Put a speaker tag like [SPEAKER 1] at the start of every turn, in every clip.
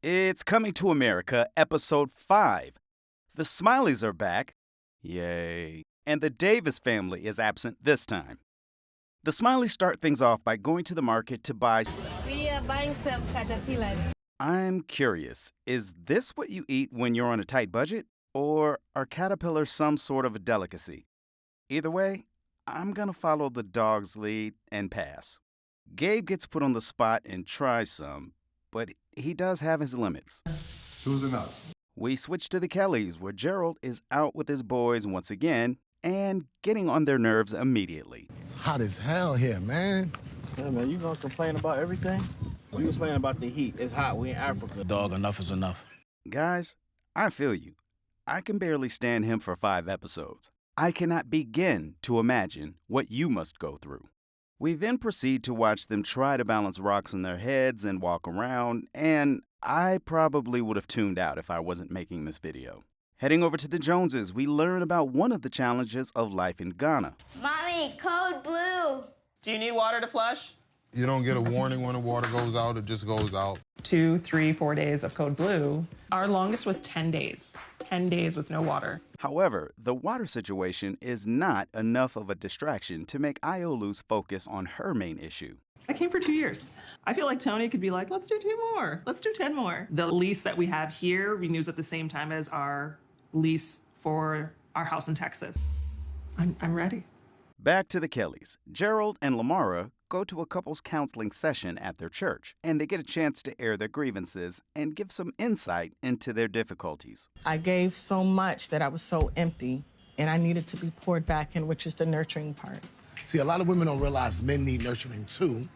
[SPEAKER 1] It's Coming to America, Episode 5. The Smileys are back. Yay. And the Davis family is absent this time. The Smileys start things off by going to the market to buy...
[SPEAKER 2] We are buying some caterpillars.
[SPEAKER 1] I'm curious, is this what you eat when you're on a tight budget? Or are caterpillars some sort of a delicacy? Either way, I'm gonna follow the dog's lead and pass. Gabe gets put on the spot and tries some, but he does have his limits.
[SPEAKER 3] Choosing enough.
[SPEAKER 1] We switch to the Kellys, where Gerald is out with his boys once again and getting on their nerves immediately.
[SPEAKER 4] It's hot as hell here, man.
[SPEAKER 5] Yeah, man, you gonna complain about everything? We complaining about the heat. It's hot. We in Africa.
[SPEAKER 4] Dog, enough is enough.
[SPEAKER 1] Guys, I feel you. I can barely stand him for 5 episodes. I cannot begin to imagine what you must go through. We then proceed to watch them try to balance rocks on their heads and walk around, and I probably would have tuned out if I wasn't making this video. Heading over to the Joneses, we learn about one of the challenges of life in Ghana.
[SPEAKER 2] Mommy, code blue.
[SPEAKER 6] Do you need water to flush?
[SPEAKER 3] You don't get a warning when the water goes out, it just goes out.
[SPEAKER 6] 2, 3, 4 days of code blue. Our longest was 10 days. 10 days with no water.
[SPEAKER 1] However, the water situation is not enough of a distraction to make Iolu's focus on her main issue.
[SPEAKER 6] I came for 2 years. I feel like Tony could be like, let's do 2 more. Let's do 10 more. The lease that we have here renews at the same time as our lease for our house in Texas. I'm ready.
[SPEAKER 1] Back to the Kellys. Gerald and Lamara go to a couples counseling session at their church, and they get a chance to air their grievances and give some insight into their difficulties.
[SPEAKER 7] I gave so much that I was so empty, and I needed to be poured back in, which is the nurturing part.
[SPEAKER 4] See, a lot of women don't realize men need nurturing too.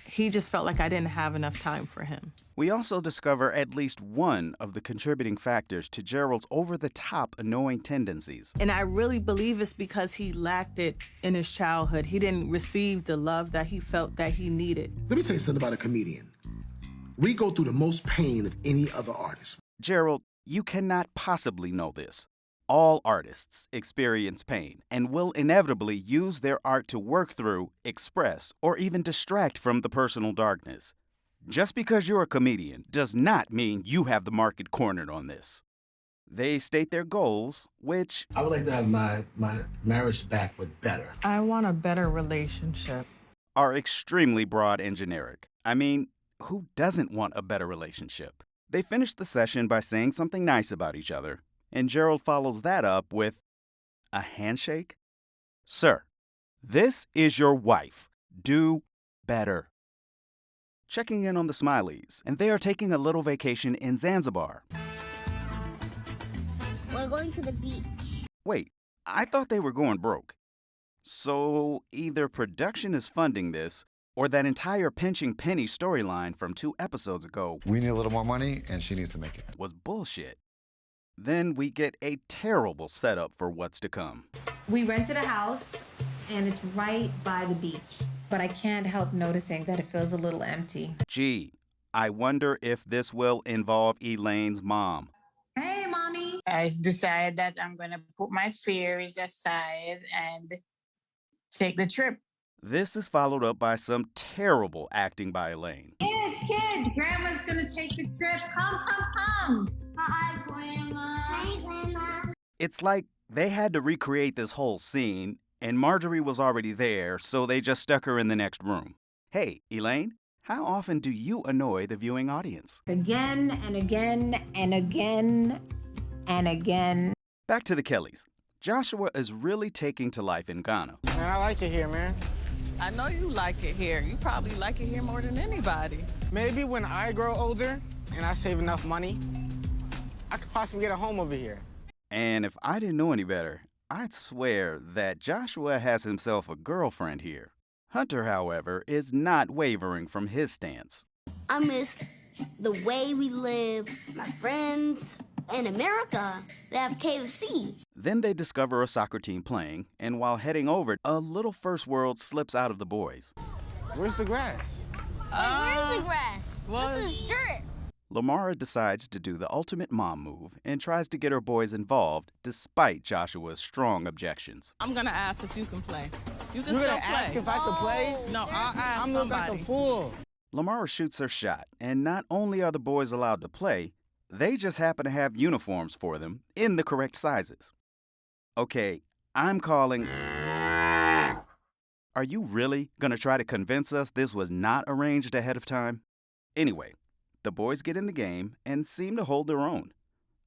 [SPEAKER 7] He just felt like I didn't have enough time for him.
[SPEAKER 1] We also discover at least one of the contributing factors to Gerald's over-the-top annoying tendencies.
[SPEAKER 7] And I really believe it's because he lacked it in his childhood. He didn't receive the love that he felt that he needed.
[SPEAKER 4] Let me tell you something about a comedian. We go through the most pain of any other artist.
[SPEAKER 1] Gerald, you cannot possibly know this. All artists experience pain and will inevitably use their art to work through, express, or even distract from the personal darkness. Just because you're a comedian does not mean you have the market cornered on this. They state their goals, which...
[SPEAKER 4] I would like to have my marriage back, but better.
[SPEAKER 7] I want a better relationship.
[SPEAKER 1] ...are extremely broad and generic. I mean, who doesn't want a better relationship? They finish the session by saying something nice about each other, and Gerald follows that up with a handshake. Sir, this is your wife. Do better. Checking in on the Smileys, and they are taking a little vacation in Zanzibar.
[SPEAKER 2] We're going to the beach.
[SPEAKER 1] Wait, I thought they were going broke. So either production is funding this, or that entire pinching penny storyline from 2 episodes ago
[SPEAKER 8] We need a little more money, and she needs to make it.
[SPEAKER 1] was bullshit. Then we get a terrible setup for what's to come.
[SPEAKER 9] We rented a house, and it's right by the beach. But I can't help noticing that it feels a little empty.
[SPEAKER 1] Gee, I wonder if this will involve Elaine's mom.
[SPEAKER 9] Hey, Mommy.
[SPEAKER 10] I decided that I'm going to put my fears aside and take the trip.
[SPEAKER 1] This is followed up by some terrible acting by Elaine.
[SPEAKER 9] Kids, Grandma's gonna take the trip. Come.
[SPEAKER 2] Hi, Grandma. Hey, Grandma.
[SPEAKER 1] It's like they had to recreate this whole scene, and Marjorie was already there, so they just stuck her in the next room. Hey, Elaine, how often do you annoy the viewing audience?
[SPEAKER 9] Again and again and again and again.
[SPEAKER 1] Back to the Kellys. Joshua is really taking to life in Ghana.
[SPEAKER 5] Man, I like it here, man.
[SPEAKER 6] I know you like it here. You probably like it here more than anybody.
[SPEAKER 5] Maybe when I grow older and I save enough money, I could possibly get a home over here.
[SPEAKER 1] And if I didn't know any better, I'd swear that Joshua has himself a girlfriend here. Hunter, however, is not wavering from his stance.
[SPEAKER 2] I missed the way we live, my friends, in America, they have KFC.
[SPEAKER 1] Then they discover a soccer team playing, and while heading over, a little first world slips out of the boys.
[SPEAKER 5] Where's the grass?
[SPEAKER 2] Where's the grass? This is dirt.
[SPEAKER 1] Lamara decides to do the ultimate mom move and tries to get her boys involved despite Joshua's strong objections.
[SPEAKER 6] I'm going to ask if you can play. You can
[SPEAKER 5] You're
[SPEAKER 6] still
[SPEAKER 5] gonna
[SPEAKER 6] play.
[SPEAKER 5] ask if I could play?
[SPEAKER 6] No, I'll ask
[SPEAKER 5] I'm looking like
[SPEAKER 6] somebody.
[SPEAKER 5] a fool.
[SPEAKER 1] Lamara shoots her shot, and not only are the boys allowed to play, they just happen to have uniforms for them in the correct sizes. Okay, I'm calling. Are you really gonna try to convince us this was not arranged ahead of time? Anyway, the boys get in the game and seem to hold their own.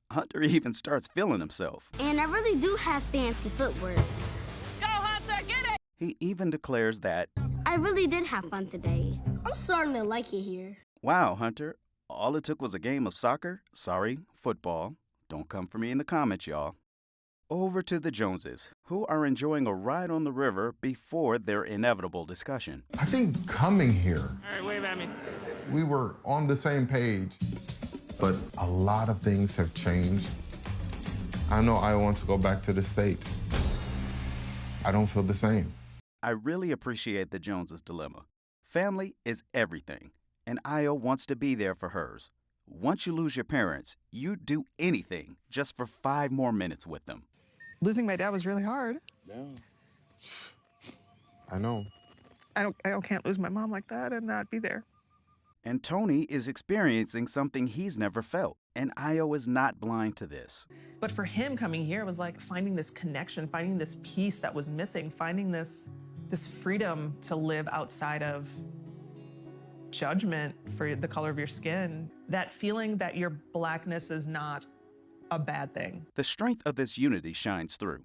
[SPEAKER 1] Hunter even starts feeling himself.
[SPEAKER 2] And I really do have fancy footwork.
[SPEAKER 7] Go, Hunter, get it!
[SPEAKER 1] He even declares that,
[SPEAKER 2] I really did have fun today. I'm starting to like it here.
[SPEAKER 1] wow, Hunter, all it took was a game of soccer? Sorry, football. Don't come for me in the comments, y'all. Over to the Joneses, who are enjoying a ride on the river before their inevitable discussion.
[SPEAKER 3] I think coming here,
[SPEAKER 6] All right, wave at me.
[SPEAKER 3] we were on the same page, but a lot of things have changed. I know I want to go back to the States. I don't feel the same.
[SPEAKER 1] I really appreciate the Joneses' dilemma. Family is everything, and Io wants to be there for hers. Once you lose your parents, you'd do anything just for 5 more minutes with them.
[SPEAKER 6] Losing my dad was really hard.
[SPEAKER 3] I know.
[SPEAKER 6] I can't lose my mom like that and not be there.
[SPEAKER 1] And Tony is experiencing something he's never felt, and Io is not blind to this.
[SPEAKER 6] But for him coming here was like finding this connection, finding this peace that was missing, finding this freedom to live outside of judgment for the color of your skin. That feeling that your blackness is not a bad thing.
[SPEAKER 1] The strength of this unity shines through.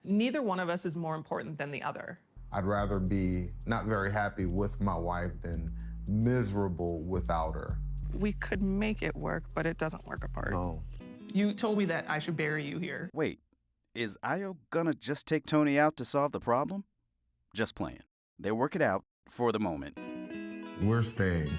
[SPEAKER 6] Neither one of us is more important than the other.
[SPEAKER 3] I'd rather be not very happy with my wife than miserable without her.
[SPEAKER 6] We could make it work, but it doesn't work apart.
[SPEAKER 3] No.
[SPEAKER 6] You told me that I should bury you here.
[SPEAKER 1] Wait, is Io gonna just take Tony out to solve the problem? Just playing. They work it out for the moment.
[SPEAKER 3] We're staying.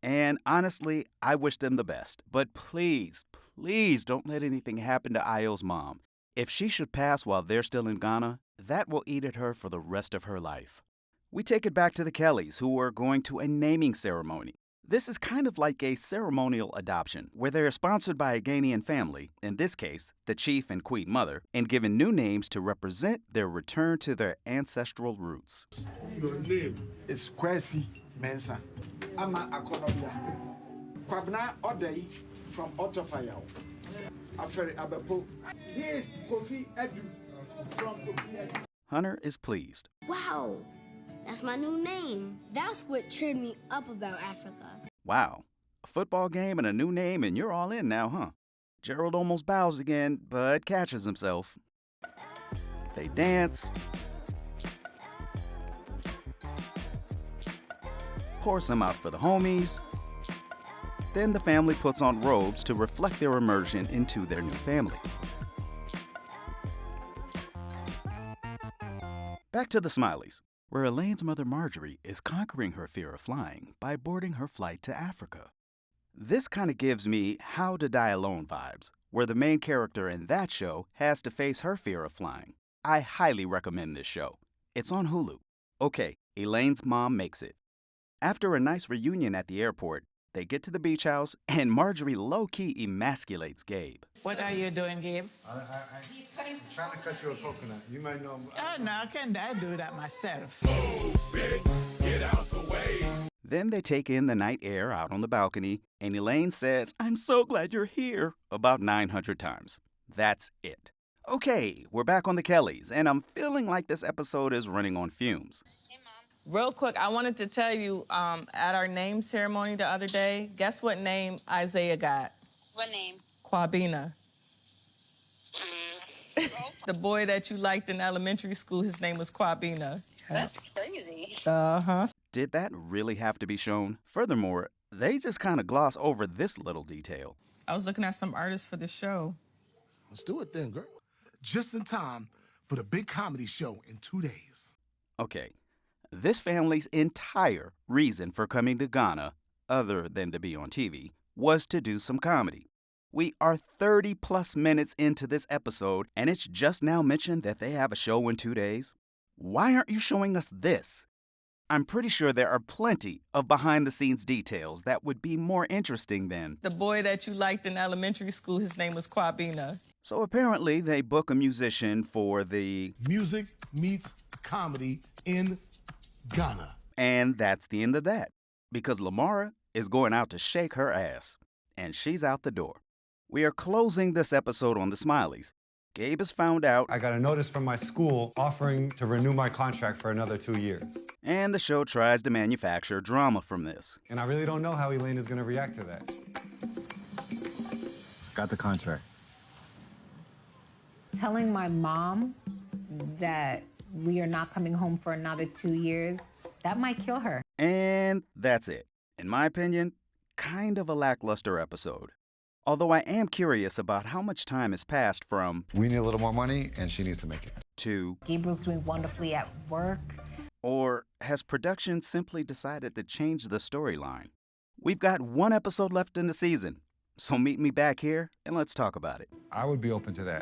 [SPEAKER 1] And honestly, I wish them the best. But please, please don't let anything happen to Io's mom. If she should pass while they're still in Ghana, that will eat at her for the rest of her life. We take it back to the Kellys, who are going to a naming ceremony. This is kind of like a ceremonial adoption, where they are sponsored by a Ghanaian family, in this case, the chief and queen mother, and given new names to represent their return to their ancestral roots.
[SPEAKER 11] Your name is Kwesi Mensah. Ama Akonobia. Kwabna Odei from Otofayao. Aferi Abepo. He is Kofi Edu from Kofi Edu.
[SPEAKER 1] Hunter is pleased.
[SPEAKER 2] Wow, that's my new name. That's what cheered me up about Africa.
[SPEAKER 1] Wow, a football game and a new name, and you're all in now, huh? Gerald almost bows again, but catches himself. They dance. Pour some out for the homies. Then the family puts on robes to reflect their immersion into their new family. Back to the Smileys, where Elaine's mother Marjorie is conquering her fear of flying by boarding her flight to Africa. This kind of gives me How to Die Alone vibes, where the main character in that show has to face her fear of flying. I highly recommend this show. It's on Hulu. Okay, Elaine's mom makes it. After a nice reunion at the airport, they get to the beach house, and Marjorie low-key emasculates Gabe.
[SPEAKER 10] What are you doing, Gabe?
[SPEAKER 8] I'm trying to cut you a coconut. You might know.
[SPEAKER 10] Oh, no, can't I do that myself?
[SPEAKER 1] Then they take in the night air out on the balcony, and Elaine says, "I'm so glad you're here," about 900 times. That's it. Okay, we're back on the Kellys, and I'm feeling like this episode is running on fumes.
[SPEAKER 7] Real quick, I wanted to tell you, at our name ceremony the other day, guess what name Isaiah got?
[SPEAKER 12] What name?
[SPEAKER 7] Kwabena. The boy that you liked in elementary school, his name was Kwabena.
[SPEAKER 12] That's crazy.
[SPEAKER 7] Uh-huh.
[SPEAKER 1] Did that really have to be shown? Furthermore, they just kind of gloss over this little detail.
[SPEAKER 7] I was looking at some artists for the show.
[SPEAKER 4] Let's do it then, girl. Just in time for the big comedy show in 2 days.
[SPEAKER 1] Okay, this family's entire reason for coming to Ghana, other than to be on TV, was to do some comedy. We are 30 plus minutes into this episode, and it's just now mentioned that they have a show in 2 days. Why aren't you showing us this? I'm pretty sure there are plenty of behind-the-scenes details that would be more interesting than...
[SPEAKER 7] The boy that you liked in elementary school, his name was Kwabena.
[SPEAKER 1] So apparently they book a musician for the...
[SPEAKER 4] Music meets comedy in Ghana.
[SPEAKER 1] And that's the end of that. because Lamara is going out to shake her ass, and she's out the door. We are closing this episode on the Smileys. Gabe has found out,
[SPEAKER 8] I got a notice from my school offering to renew my contract for another 2 years.
[SPEAKER 1] and the show tries to manufacture drama from this.
[SPEAKER 8] And I really don't know how Elaine is going to react to that. Got the contract.
[SPEAKER 9] Telling my mom that we are not coming home for another 2 years, that might kill her.
[SPEAKER 1] And that's it. In my opinion, kind of a lackluster episode. Although I am curious about how much time has passed from
[SPEAKER 8] We need a little more money, and she needs to make it.
[SPEAKER 1] to,
[SPEAKER 9] Gabriel's doing wonderfully at work.
[SPEAKER 1] or has production simply decided to change the storyline? We've got one episode left in the season, so meet me back here and let's talk about it.
[SPEAKER 8] I would be open to that.